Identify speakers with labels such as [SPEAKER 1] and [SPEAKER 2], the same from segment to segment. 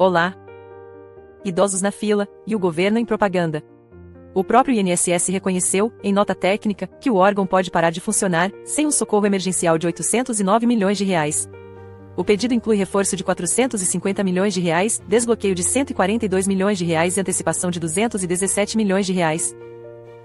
[SPEAKER 1] Olá! Idosos na fila, e o governo em propaganda. O próprio INSS reconheceu, em nota técnica, que o órgão pode parar de funcionar, sem um socorro emergencial de 809 milhões de reais. O pedido inclui reforço de 450 milhões de reais, desbloqueio de 142 milhões de reais e antecipação de 217 milhões de reais.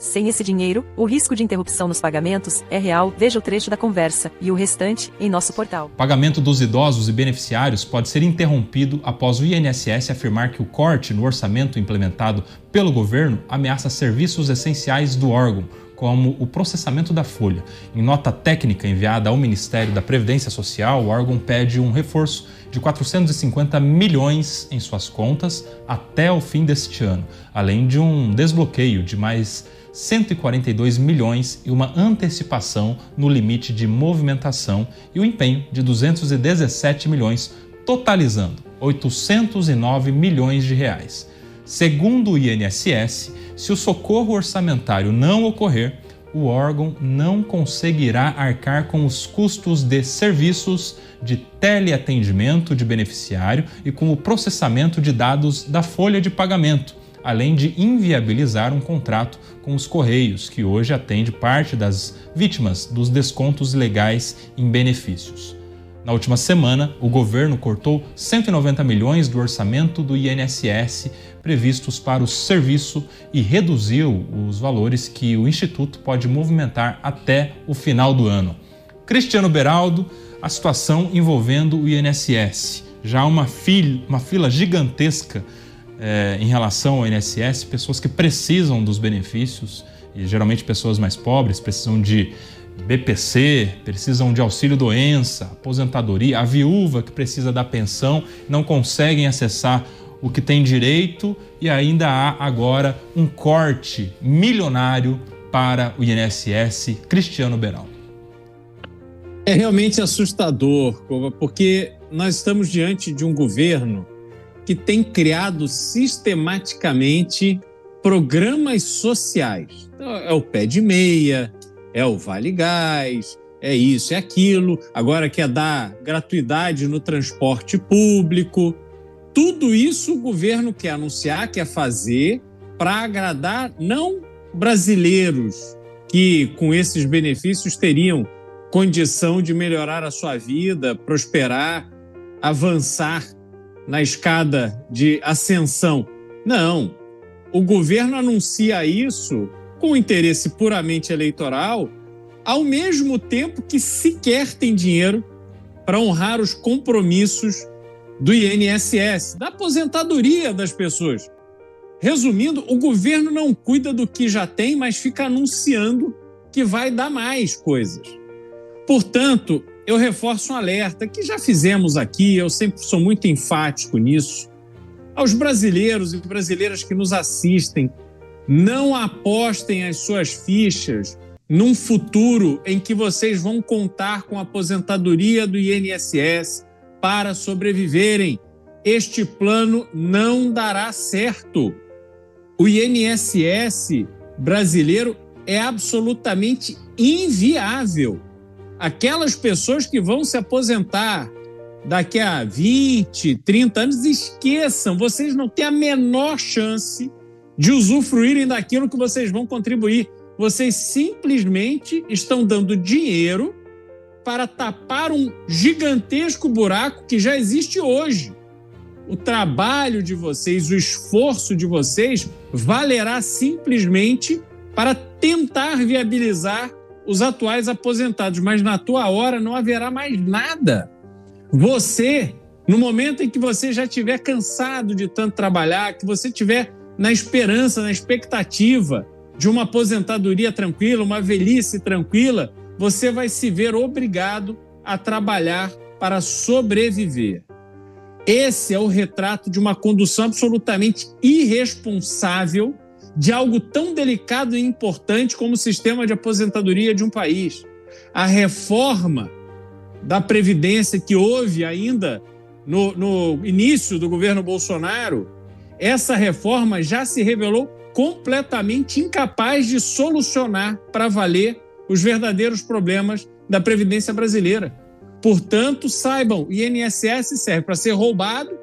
[SPEAKER 1] Sem esse dinheiro, o risco de interrupção nos pagamentos é real. Veja o trecho da conversa, e o restante, em nosso portal.
[SPEAKER 2] O pagamento dos idosos e beneficiários pode ser interrompido após o INSS afirmar que o corte no orçamento implementado pelo governo ameaça serviços essenciais do órgão, como o processamento da folha. Em nota técnica enviada ao Ministério da Previdência Social, o órgão pede um reforço de 450 milhões em suas contas até o fim deste ano, além de um desbloqueio de mais 142 milhões e uma antecipação no limite de movimentação e o empenho de 217 milhões, totalizando 809 milhões de reais. Segundo o INSS, se o socorro orçamentário não ocorrer, o órgão não conseguirá arcar com os custos de serviços de teleatendimento de beneficiário e com o processamento de dados da folha de pagamento, além de inviabilizar um contrato com os Correios, que hoje atende parte das vítimas dos descontos legais em benefícios. Na última semana, o governo cortou 190 milhões do orçamento do INSS previstos para o serviço e reduziu os valores que o Instituto pode movimentar até o final do ano. Cristiano Beraldo, a situação envolvendo o INSS. Já uma fila gigantesca em relação ao INSS, pessoas que precisam dos benefícios, e geralmente pessoas mais pobres, precisam de BPC, precisam de auxílio-doença, aposentadoria, a viúva que precisa da pensão, não conseguem acessar o que tem direito e ainda há agora um corte milionário para o INSS. Cristiano Beraldo.
[SPEAKER 3] É realmente assustador, porque nós estamos diante de um governo que tem criado sistematicamente programas sociais. Então, é o pé de meia, é o Vale Gás, é isso, é aquilo. Agora quer dar gratuidade no transporte público. Tudo isso o governo quer anunciar, quer fazer para agradar não brasileiros que com esses benefícios teriam condição de melhorar a sua vida, prosperar, avançar na escada de ascensão. Não, o governo anuncia isso com interesse puramente eleitoral, ao mesmo tempo que sequer tem dinheiro para honrar os compromissos do INSS, da aposentadoria das pessoas. Resumindo, o governo não cuida do que já tem, mas fica anunciando que vai dar mais coisas. Portanto, eu reforço um alerta que já fizemos aqui, eu sempre sou muito enfático nisso. Aos brasileiros e brasileiras que nos assistem, não apostem as suas fichas num futuro em que vocês vão contar com a aposentadoria do INSS para sobreviverem. Este plano não dará certo. O INSS brasileiro é absolutamente inviável. Aquelas pessoas que vão se aposentar daqui a 20, 30 anos, esqueçam, vocês não têm a menor chance de usufruírem daquilo que vocês vão contribuir. Vocês simplesmente estão dando dinheiro para tapar um gigantesco buraco que já existe hoje. O trabalho de vocês, o esforço de vocês valerá simplesmente para tentar viabilizar os atuais aposentados, mas na tua hora não haverá mais nada. Você, no momento em que você já estiver cansado de tanto trabalhar, que você estiver na esperança, na expectativa de uma aposentadoria tranquila, uma velhice tranquila, você vai se ver obrigado a trabalhar para sobreviver. Esse é o retrato de uma condução absolutamente irresponsável de algo tão delicado e importante como o sistema de aposentadoria de um país. A reforma da Previdência que houve ainda no início do governo Bolsonaro, essa reforma já se revelou completamente incapaz de solucionar para valer os verdadeiros problemas da Previdência brasileira. Portanto, saibam, o INSS serve para ser roubado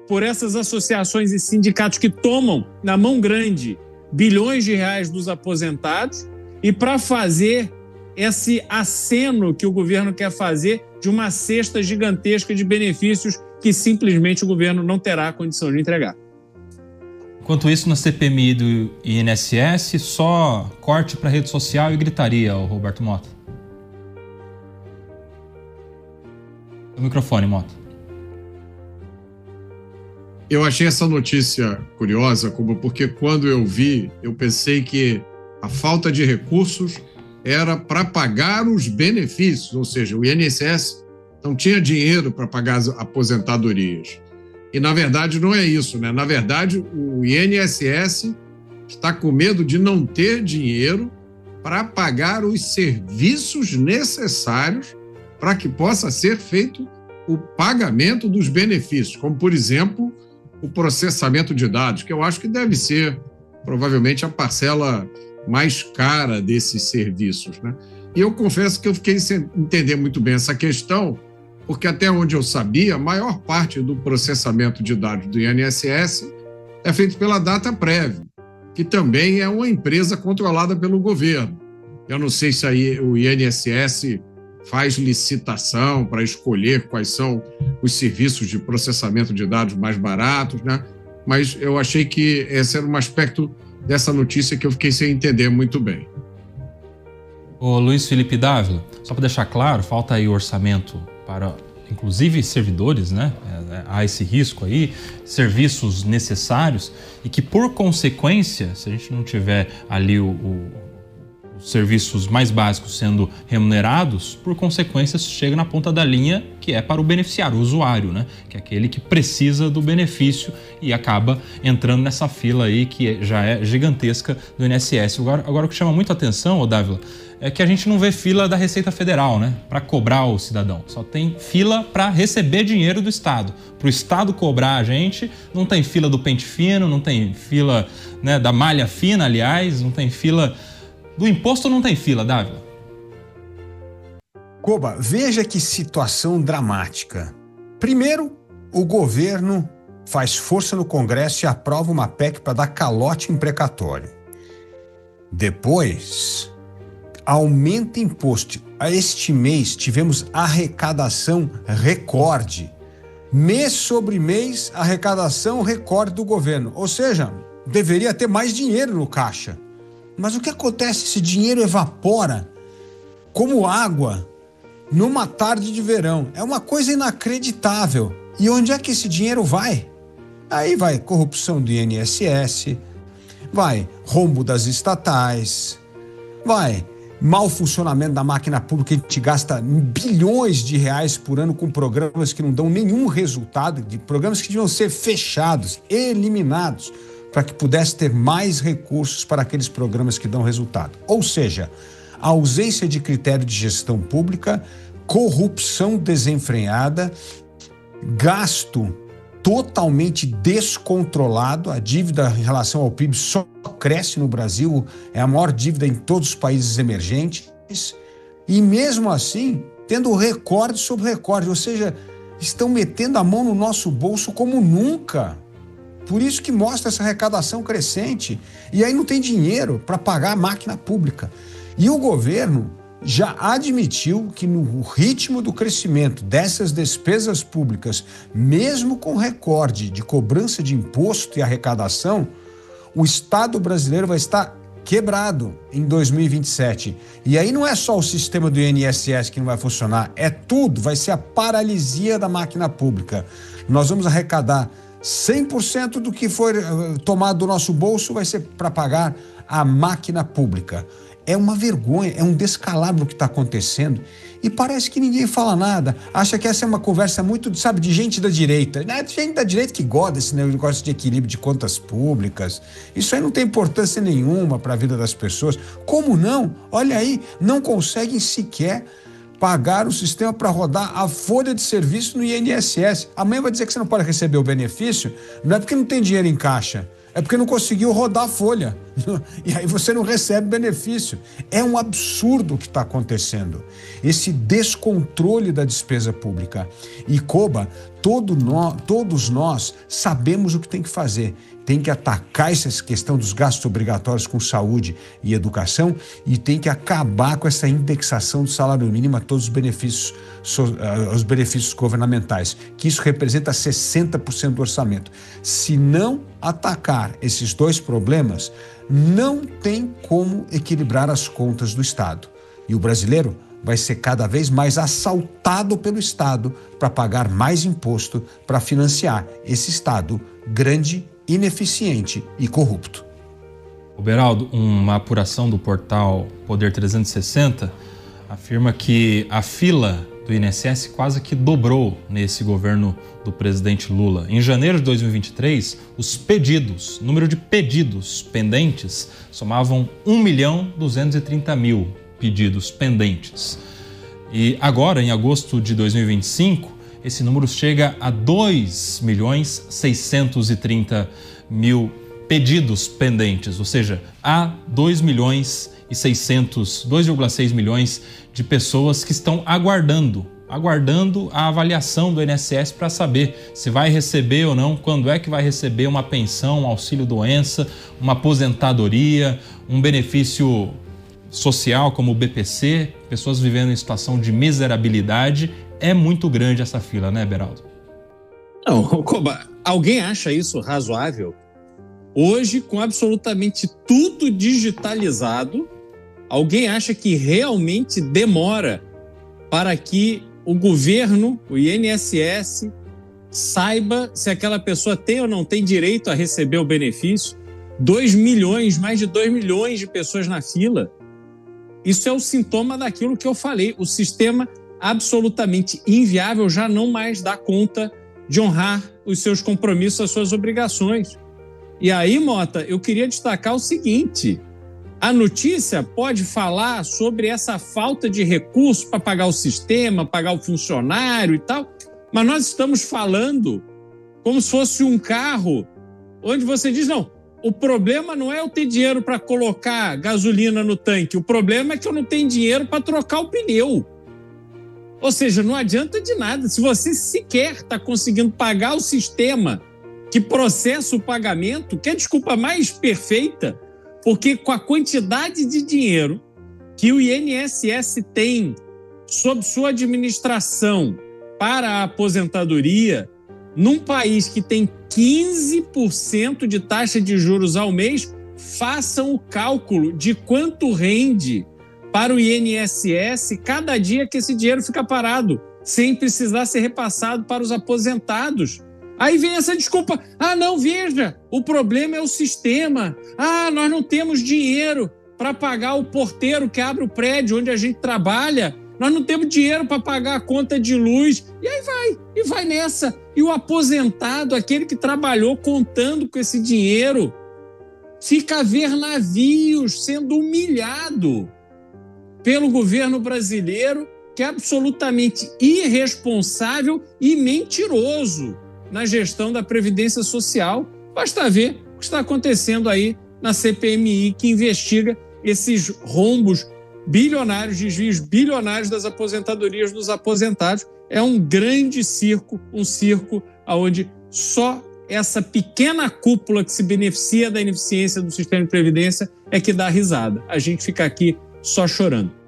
[SPEAKER 3] por essas associações e sindicatos que tomam na mão grande bilhões de reais dos aposentados e para fazer esse aceno que o governo quer fazer de uma cesta gigantesca de benefícios que simplesmente o governo não terá condição de entregar.
[SPEAKER 2] Enquanto isso, na CPMI do INSS, só corte para rede social e gritaria, Roberto Mota. O microfone, Mota.
[SPEAKER 4] Eu achei essa notícia curiosa, Cuba, porque quando eu vi, eu pensei que a falta de recursos era para pagar os benefícios, ou seja, o INSS não tinha dinheiro para pagar as aposentadorias. E, na verdade, não é isso, né? Na verdade, o INSS está com medo de não ter dinheiro para pagar os serviços necessários para que possa ser feito o pagamento dos benefícios, como, por exemplo, o processamento de dados, que eu acho que deve ser, provavelmente, a parcela mais cara desses serviços, né? E eu confesso que eu fiquei sem entender muito bem essa questão, porque até onde eu sabia, a maior parte do processamento de dados do INSS é feito pela Dataprev, que também é uma empresa controlada pelo governo. Eu não sei se aí o INSS faz licitação para escolher quais são os serviços de processamento de dados mais baratos, né? Mas eu achei que esse era um aspecto dessa notícia que eu fiquei sem entender muito bem.
[SPEAKER 2] Ô Luiz Felipe Dávila, só para deixar claro, falta aí orçamento para, inclusive, servidores, né? Há esse risco aí, serviços necessários e que, por consequência, se a gente não tiver ali os serviços mais básicos sendo remunerados, por consequência, chega na ponta da linha, que é para o beneficiário, o usuário, né? Que é aquele que precisa do benefício e acaba entrando nessa fila aí que já é gigantesca do INSS. Agora o que chama muito a atenção, Dávila, é que a gente não vê fila da Receita Federal, né? Para cobrar o cidadão. Só tem fila para receber dinheiro do Estado. Para o Estado cobrar a gente, não tem fila do pente fino, não tem fila, né, da malha fina, aliás, não tem fila do imposto, não tem fila, Dávila.
[SPEAKER 5] Koba, veja que situação dramática. Primeiro, o governo faz força no Congresso e aprova uma PEC para dar calote em precatório. Depois, aumenta imposto. Este mês tivemos arrecadação recorde. Mês sobre mês, arrecadação recorde do governo. Ou seja, deveria ter mais dinheiro no caixa. Mas o que acontece? Esse dinheiro evapora como água numa tarde de verão. É uma coisa inacreditável. E onde é que esse dinheiro vai? Aí vai corrupção do INSS, vai rombo das estatais, vai mau funcionamento da máquina pública, a gente gasta bilhões de reais por ano com programas que não dão nenhum resultado, de programas que deviam ser fechados, eliminados, para que pudesse ter mais recursos para aqueles programas que dão resultado. Ou seja, a ausência de critério de gestão pública, corrupção desenfreada, gasto totalmente descontrolado, a dívida em relação ao PIB só cresce no Brasil, é a maior dívida em todos os países emergentes, e mesmo assim, tendo recorde sobre recorde, ou seja, estão metendo a mão no nosso bolso como nunca. Por isso que mostra essa arrecadação crescente. E aí não tem dinheiro para pagar a máquina pública. E o governo já admitiu que no ritmo do crescimento dessas despesas públicas, mesmo com recorde de cobrança de imposto e arrecadação, o Estado brasileiro vai estar quebrado em 2027. E aí não é só o sistema do INSS que não vai funcionar, é tudo, vai ser a paralisia da máquina pública. Nós vamos arrecadar 100% do que for tomado do nosso bolso vai ser para pagar a máquina pública. É uma vergonha, é um descalabro que está acontecendo e parece que ninguém fala nada. Acha que essa é uma conversa muito, sabe, de gente da direita. É de gente da direita que gosta desse negócio de equilíbrio de contas públicas. Isso aí não tem importância nenhuma para a vida das pessoas. Como não? Olha aí, não conseguem sequer pagar o sistema para rodar a folha de serviço no INSS. Amanhã vai dizer que você não pode receber o benefício, não é porque não tem dinheiro em caixa, é porque não conseguiu rodar a folha. E aí você não recebe benefício. É um absurdo o que está acontecendo. Esse descontrole da despesa pública. E, Koba, todos nós sabemos o que tem que fazer. Tem que atacar essa questão dos gastos obrigatórios com saúde e educação e tem que acabar com essa indexação do salário mínimo a todos os benefícios governamentais, que isso representa 60% do orçamento. Se não atacar esses dois problemas, não tem como equilibrar as contas do Estado. E o brasileiro vai ser cada vez mais assaltado pelo Estado para pagar mais imposto para financiar esse Estado grande, ineficiente e corrupto.
[SPEAKER 2] Beraldo, uma apuração do portal Poder 360 afirma que a fila do INSS quase que dobrou nesse governo do presidente Lula. Em janeiro de 2023, o número de pedidos pendentes somavam 1.230.000 pedidos pendentes. E agora, em agosto de 2025, esse número chega a 2.630.000 pedidos pendentes, ou seja, há 2,6 milhões de pessoas que estão aguardando a avaliação do INSS para saber se vai receber ou não, quando é que vai receber uma pensão, um auxílio-doença, uma aposentadoria, um benefício social como o BPC, pessoas vivendo em situação de miserabilidade. É muito grande essa fila, né, Beraldo?
[SPEAKER 3] Não, Koba, alguém acha isso razoável? Hoje, com absolutamente tudo digitalizado, alguém acha que realmente demora para que o governo, o INSS, saiba se aquela pessoa tem ou não tem direito a receber o benefício? 2 milhões, mais de 2 milhões de pessoas na fila. Isso é o sintoma daquilo que eu falei. O sistema absolutamente inviável já não mais dá conta de honrar os seus compromissos, as suas obrigações. E aí, Mota, eu queria destacar o seguinte: a notícia pode falar sobre essa falta de recursos para pagar o sistema, pagar o funcionário e tal, mas nós estamos falando como se fosse um carro onde você diz, não, o problema não é eu ter dinheiro para colocar gasolina no tanque, o problema é que eu não tenho dinheiro para trocar o pneu. Ou seja, não adianta de nada. Se você sequer está conseguindo pagar o sistema que processa o pagamento, que é a desculpa mais perfeita, porque com a quantidade de dinheiro que o INSS tem sob sua administração para a aposentadoria, num país que tem 15% de taxa de juros ao mês, façam o cálculo de quanto rende para o INSS cada dia que esse dinheiro fica parado, sem precisar ser repassado para os aposentados. Aí vem essa desculpa, não, veja, o problema é o sistema, nós não temos dinheiro para pagar o porteiro que abre o prédio onde a gente trabalha, nós não temos dinheiro para pagar a conta de luz, e aí vai nessa. E o aposentado, aquele que trabalhou contando com esse dinheiro, fica a ver navios sendo humilhado pelo governo brasileiro, que é absolutamente irresponsável e mentiroso na gestão da Previdência Social. Basta ver o que está acontecendo aí na CPMI, que investiga esses rombos bilionários, desvios bilionários das aposentadorias dos aposentados. É um grande circo, um circo onde só essa pequena cúpula que se beneficia da ineficiência do sistema de previdência é que dá risada. A gente fica aqui só chorando.